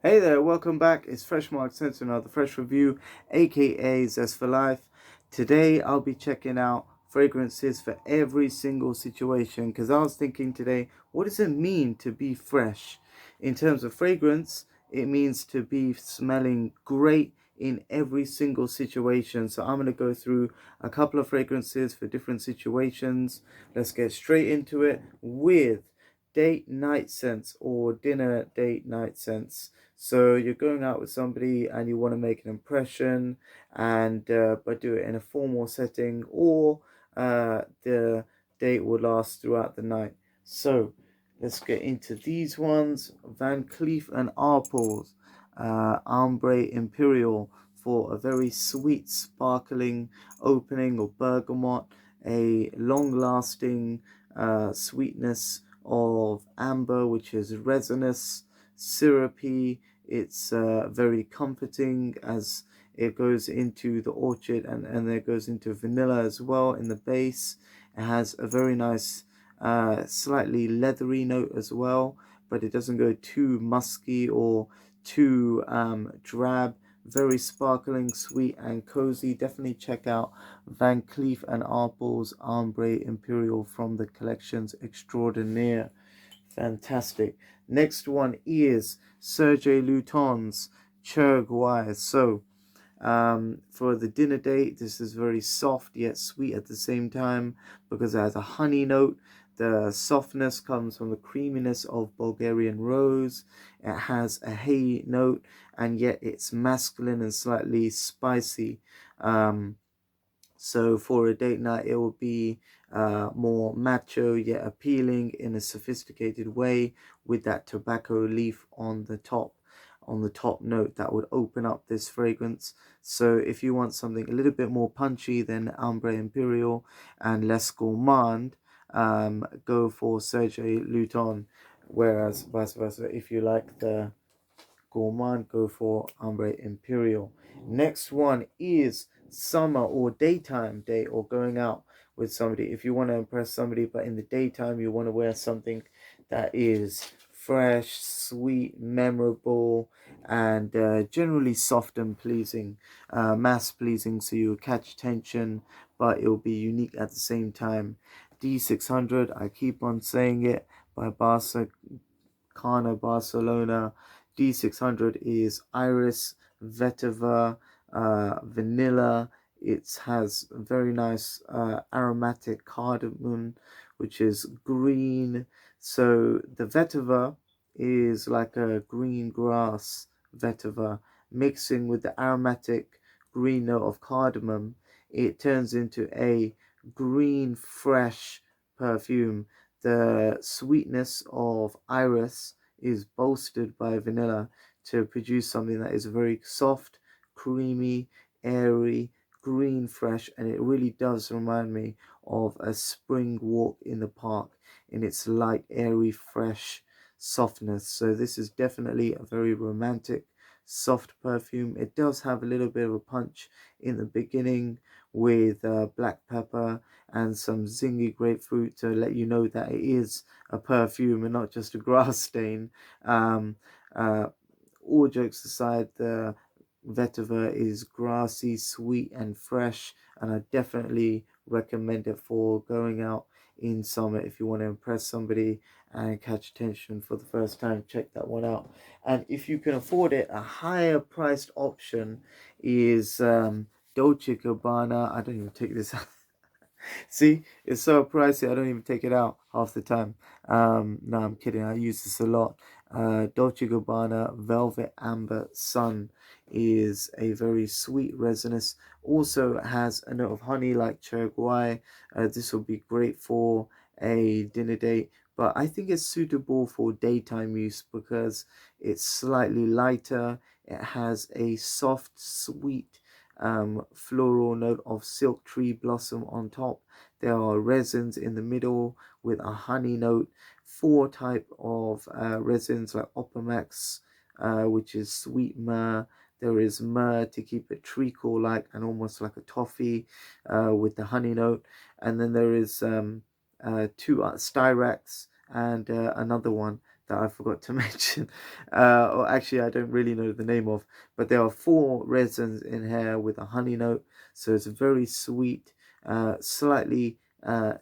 Hey there, welcome back. It's Fresh Mark Sense, another fresh review, aka Zest for Life. Today I'll be checking out fragrances for every single situation because I was thinking today, what does it mean to be fresh? In terms of fragrance, it means to be smelling great in every single situation. So I'm going to go through a couple of fragrances for different situations. Let's get straight into it with date night scents or dinner date night scents. So you're going out with somebody and you want to make an impression, and but do it in a formal setting, or the date will last throughout the night. So let's get into these ones. Van Cleef and Arpels, Ombre Imperial for a very sweet, sparkling opening, or bergamot, a long-lasting sweetness of amber, which is resinous, syrupy. It's very comforting as it goes into the orchid, and there goes into vanilla as well in the base. It has a very nice slightly leathery note as well, but it doesn't go too musky or too drab. Very sparkling, sweet, and cozy. Definitely check out Van Cleef and Arpels Ombre Imperial from the collections Extraordinaire. Fantastic. Next one is Serge Lutens Courguay. So, for the dinner date, this is very soft yet sweet at the same time because it has a honey note. The softness comes from the creaminess of Bulgarian rose. It has a hay note, and yet it's masculine and slightly spicy. So for a date night, it will be more macho yet appealing in a sophisticated way, with that tobacco leaf on the top note that would open up this fragrance. So if you want something a little bit more punchy than Ambre Imperial and less gourmand, go for Serge Luton. Whereas vice versa, if you like the gourmand, go for Ombre Imperial. Next one is summer or daytime date, or going out with somebody. If you want to impress somebody, but in the daytime you want to wear something that is fresh, sweet, memorable, and generally soft and pleasing, mass pleasing, so you'll catch attention, but it will be unique at the same time. D600, I keep on saying it, by Barcelona. D600 is Iris, Vetiver, Vanilla. It has a very nice aromatic cardamom, which is green. So the Vetiver is like a green grass vetiver, mixing with the aromatic green note of cardamom. It turns into a green, fresh perfume. The sweetness of iris is bolstered by vanilla to produce something that is very soft, creamy, airy, green, fresh, and it really does remind me of a spring walk in the park in its light, airy, fresh softness. So this is definitely a very romantic, soft perfume. It does have a little bit of a punch in the beginning with black pepper and some zingy grapefruit to let you know that it is a perfume and not just a grass stain. Um, uh, all jokes aside, the vetiver is grassy, sweet, and fresh, and I definitely recommend it for going out in summer if you want to impress somebody and catch attention for the first time. Check that one out. And if you can afford it, a higher priced option is Dolce Gabbana. I don't even take this out. See, it's so pricey, I don't even take it out half the time. No, I'm kidding. I use this a lot. Dolce Gabbana Velvet Amber Sun is a very sweet resinous. Also has a note of honey like Courguay. This will be great for a dinner date, but I think it's suitable for daytime use because it's slightly lighter. It has a soft, sweet floral note of silk tree blossom on top. There are resins in the middle with a honey note. Four type of resins like Opamax, which is sweet myrrh. There is myrrh to keep it treacle like and almost like a toffee with the honey note. And then there is two styrax and another one that I forgot to mention, or actually I don't really know the name of, but there are 4 resins in here with a honey note, so it's very sweet, slightly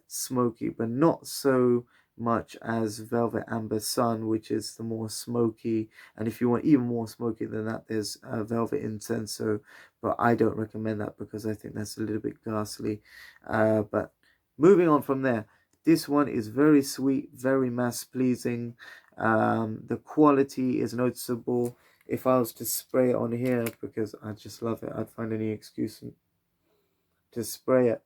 smoky, but not so much as Velvet Amber Sun, which is the more smoky. And if you want even more smoky than that, there's Velvet Incenso, but I don't recommend that because I think that's a little bit ghastly. But moving on from there, this one is very sweet, very mass pleasing. The quality is noticeable. If I was to spray it on here, because I just love it, I'd find any excuse to spray it.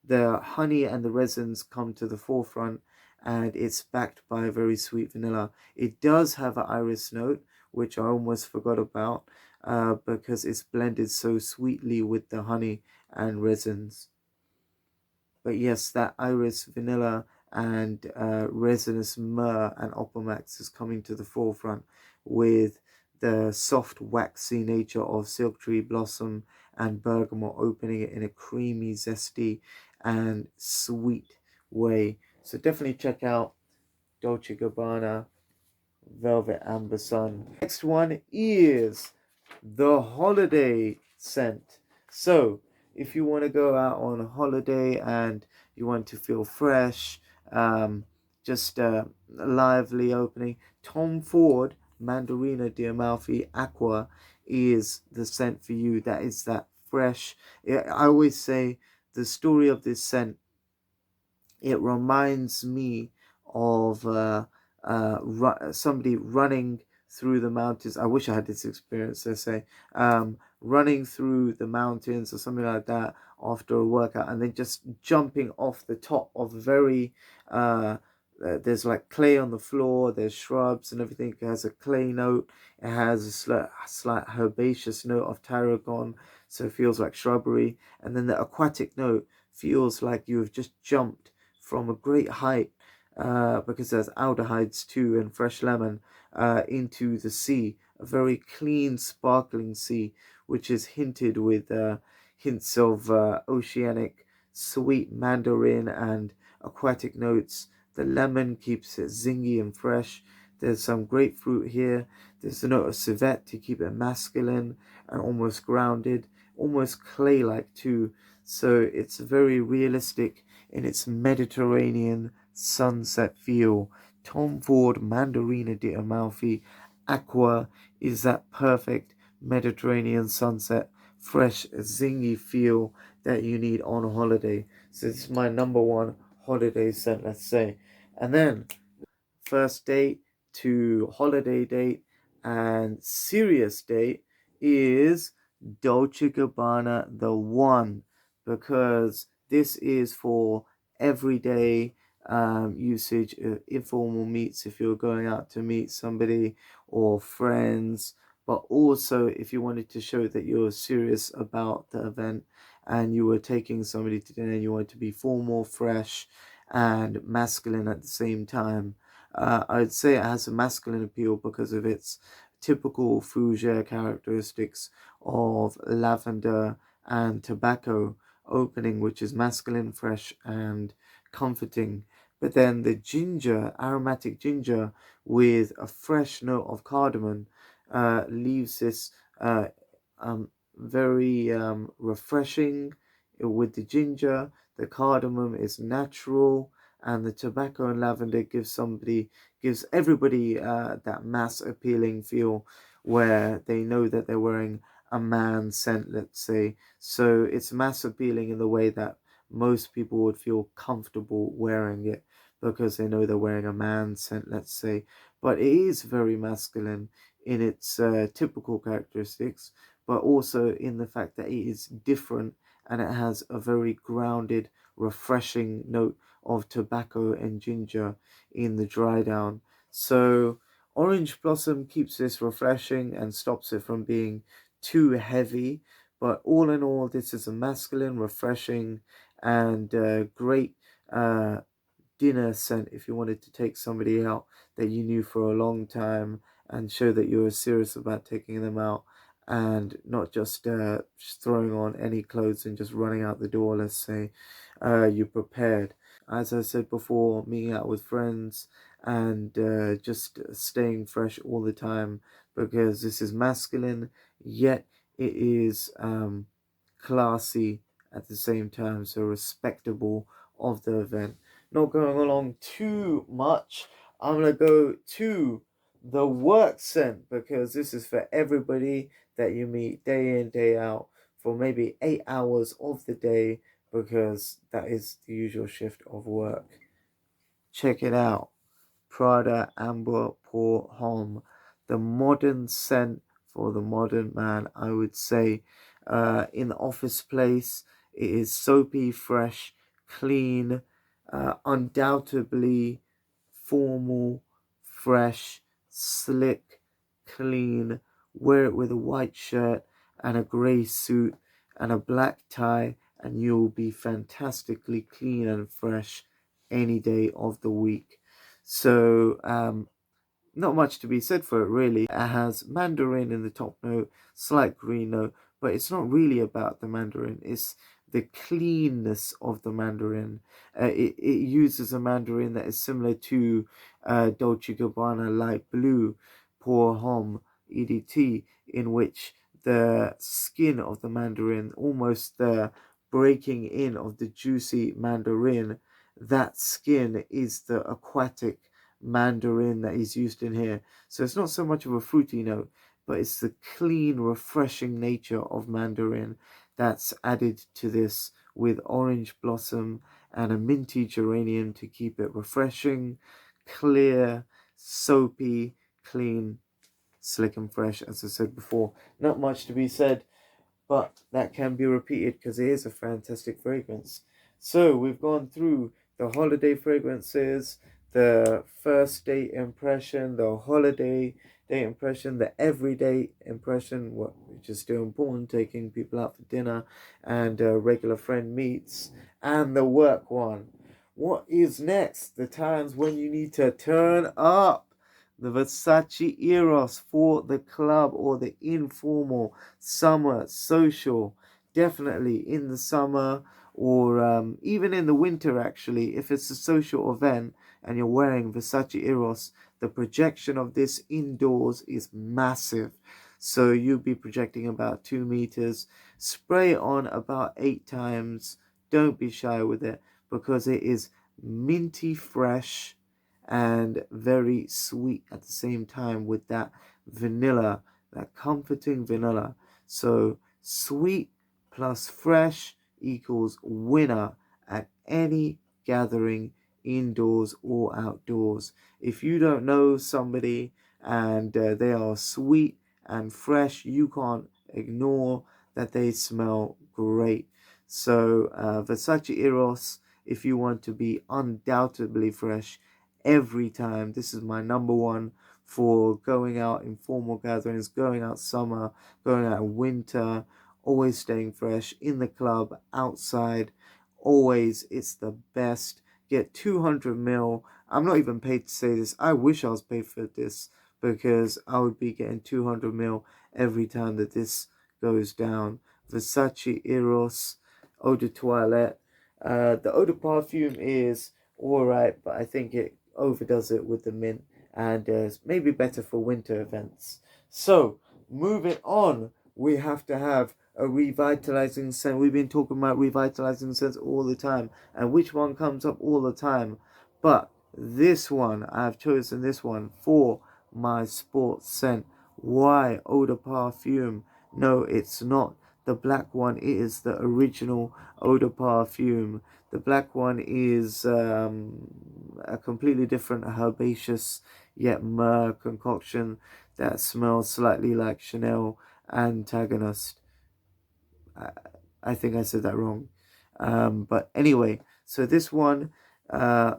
The honey and the resins come to the forefront, and it's backed by a very sweet vanilla. It does have an iris note, which I almost forgot about, because it's blended so sweetly with the honey and resins. But yes, that iris, vanilla, and resinous myrrh and opalmax is coming to the forefront with the soft waxy nature of silk tree blossom and bergamot, opening it in a creamy, zesty and sweet way. So definitely check out Dolce Gabbana Velvet Amber Sun. Next one is the holiday scent. So if you want to go out on a holiday and you want to feel fresh, just a lively opening, Tom Ford Mandarina di Amalfi Acqua is the scent for you. That is that fresh. I always say the story of this scent, it reminds me of somebody running through the mountains. I wish I had this experience, let's say, running through the mountains or something like that after a workout, and then just jumping off the top of very there's like clay on the floor, there's shrubs and everything. It has a clay note, it has a slight herbaceous note of tarragon, so it feels like shrubbery, and then the aquatic note feels like you have just jumped from a great height, because there's aldehydes too and fresh lemon, into the sea, a very clean sparkling sea, which is hinted with hints of oceanic sweet mandarin and aquatic notes. The lemon keeps it zingy and fresh. There's some grapefruit here. There's a note of civet to keep it masculine and almost grounded, almost clay-like too. So it's very realistic in its Mediterranean sunset feel. Tom Ford Mandarina di Amalfi Acqua is that perfect Mediterranean sunset, fresh, zingy feel that you need on a holiday. So this is my number one holiday scent, let's say. And then first date to holiday date and serious date is Dolce Gabbana the one, because this is for everyday usage, informal meets if you're going out to meet somebody or friends, but also if you wanted to show that you're serious about the event and you were taking somebody to dinner and you want to be formal, fresh, and masculine at the same time. I'd say it has a masculine appeal because of its typical fougere characteristics of lavender and tobacco opening, which is masculine, fresh, and comforting. But then the ginger, aromatic ginger, with a fresh note of cardamom, leaves this very refreshing with the ginger. The cardamom is natural, and the tobacco and lavender gives everybody that mass appealing feel where they know that they're wearing a man scent, let's say. So it's mass appealing in the way that most people would feel comfortable wearing it because they know they're wearing a man scent, let's say. But it is very masculine in its typical characteristics, but also in the fact that it is different and it has a very grounded, refreshing note of tobacco and ginger in the dry down. So orange blossom keeps this refreshing and stops it from being too heavy. But all in all, this is a masculine, refreshing, and great dinner scent if you wanted to take somebody out that you knew for a long time and show that you were serious about taking them out and not just throwing on any clothes and just running out the door. Let's say you prepared. As I said before, meeting out with friends and just staying fresh all the time, because this is masculine, yet it is classy at the same time, so respectable of the event. Not going along too much, I'm gonna go to the work scent, because this is for everybody that you meet day in, day out, for maybe 8 hours of the day, because that is the usual shift of work. Check it out. Prada Amber Pour Homme, the modern scent for the modern man, I would say. In the office place, it is soapy, fresh, clean, undoubtedly formal, fresh, slick, clean. Wear it with a white shirt and a grey suit and a black tie, and you'll be fantastically clean and fresh any day of the week. So, not much to be said for it, really. It has mandarin in the top note, slight green note, but it's not really about the mandarin. It's the cleanness of the mandarin. It uses a mandarin that is similar to Dolce Gabbana light blue Pour Homme EDT, in which the skin of the mandarin, almost the breaking in of the juicy mandarin, that skin is the aquatic mandarin that is used in here. So it's not so much of a fruity note, but it's the clean, refreshing nature of mandarin that's added to this, with orange blossom and a minty geranium to keep it refreshing, clear, soapy, clean, slick and fresh. As I said before, not much to be said, but that can be repeated because it is a fantastic fragrance. So we've gone through the holiday fragrances, the first date impression, the holiday date impression, the everyday impression, which is still important, taking people out for dinner and regular friend meets, and the work one. What is next? The times when you need to turn up. The Versace Eros for the club or the informal summer social. Definitely in the summer, or even in the winter, actually. If it's a social event and you're wearing Versace Eros, the projection of this indoors is massive. So you'll be projecting about 2 meters. Spray it on about 8 times. Don't be shy with it, because it is minty fresh and very sweet at the same time, with that vanilla, that comforting vanilla. So sweet plus fresh equals winner at any gathering, indoors or outdoors. If you don't know somebody and they are sweet and fresh, you can't ignore that they smell great. So Versace Eros, if you want to be undoubtedly fresh every time, this is my number one for going out in formal gatherings, going out summer, going out winter, always staying fresh in the club, outside, always. It's the best. Get 200 ml. I'm not even paid to say this. I wish I was paid for this, because I would be getting 200 ml every time that this goes down. Versace Eros Eau de Toilette. The eau de parfum is alright, but I think it overdoes it with the mint, and it's maybe better for winter events. So, moving on, we have to have a revitalizing scent. We've been talking about revitalizing scents all the time, and which one comes up all the time? But this one, I have chosen this one for my sports scent. Why eau de parfum? No, it's not the black one. It is the original eau de parfum. The black one is a completely different herbaceous yet myrrh concoction that smells slightly like Chanel Antagonist. I think I said that wrong. But anyway, so this one, uh,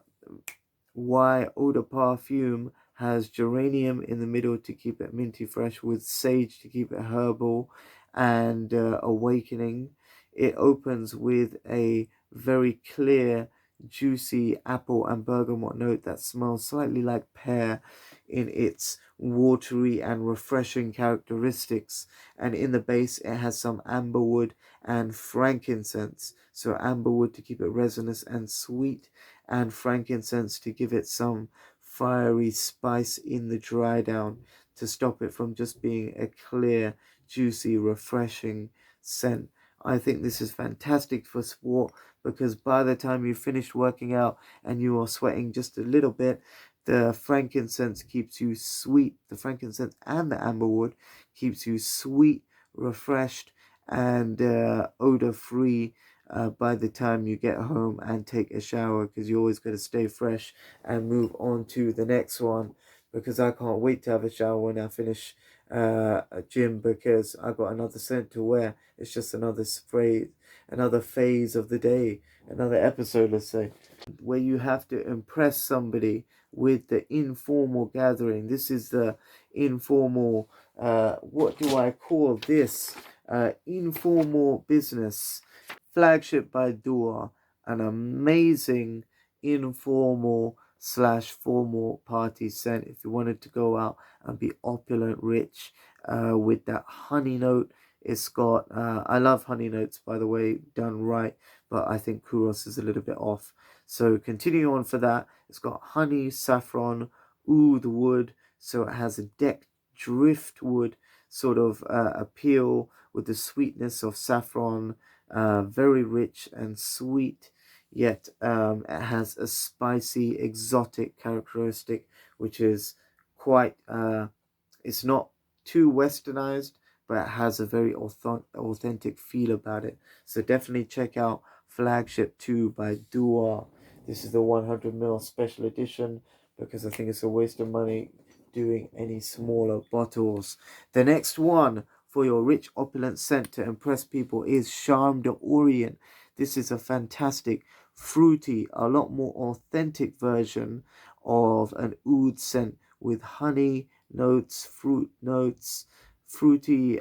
why eau de parfum, has geranium in the middle to keep it minty fresh, with sage to keep it herbal and awakening. It opens with a very clear, juicy apple and bergamot note that smells slightly like pear in its watery and refreshing characteristics. And in the base, it has some amberwood and frankincense. So amberwood to keep it resinous and sweet, and frankincense to give it some fiery spice in the dry down to stop it from just being a clear, juicy, refreshing scent. I think this is fantastic for sport because by the time you finish working out and you are sweating just a little bit, the frankincense keeps you sweet. The frankincense and the amberwood keeps you sweet, refreshed, and odor free by the time you get home and take a shower, because you always got to stay fresh and move on to the next one. Because I can't wait to have a shower when I finish a gym, because I got another scent to wear. It's just another spray, another phase of the day, another episode, let's say, where you have to impress somebody with the informal gathering. This is the informal, what do I call this? Informal business. Flagship by Dua, an amazing informal slash formal party scent if you wanted to go out and be opulent, rich, with that honey note. It's got, I love honey notes, by the way, done right, but I think Kouros is a little bit off. So continue on for that. It's got honey, saffron, oud wood, so it has a decked driftwood sort of appeal with the sweetness of saffron, very rich and sweet, yet it has a spicy, exotic characteristic, which is quite, it's not too westernized, but it has a very authentic feel about it. So definitely check out Flagship 2 by Dua. This is the 100ml special edition because I think it's a waste of money doing any smaller bottles. The next one for your rich opulent scent to impress people is Charme d'Orient. This is a fantastic, fruity, a lot more authentic version of an oud scent with honey notes, fruit notes, fruity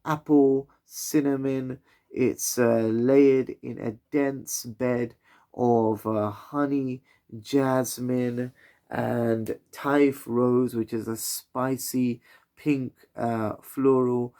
apple, cinnamon. It's layered in a dense bed of honey, jasmine, and Taif rose, which is a spicy pink floral.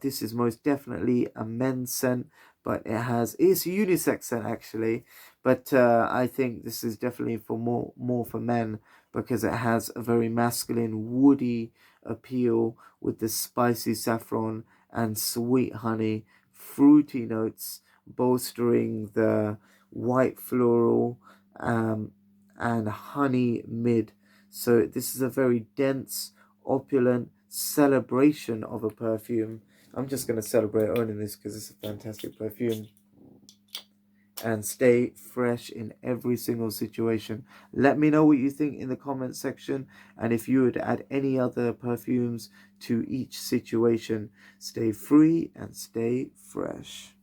This is most definitely a men's scent, but it's a unisex scent actually, but I think this is definitely for more for men, because it has a very masculine woody appeal with the spicy saffron and sweet honey, fruity notes bolstering the white floral and honey mid. So this is a very dense, opulent celebration of a perfume. I'm just going to celebrate owning this because it's a fantastic perfume. And stay fresh in every single situation. Let me know what you think in the comment section, and if you would add any other perfumes to each situation. Stay free and stay fresh.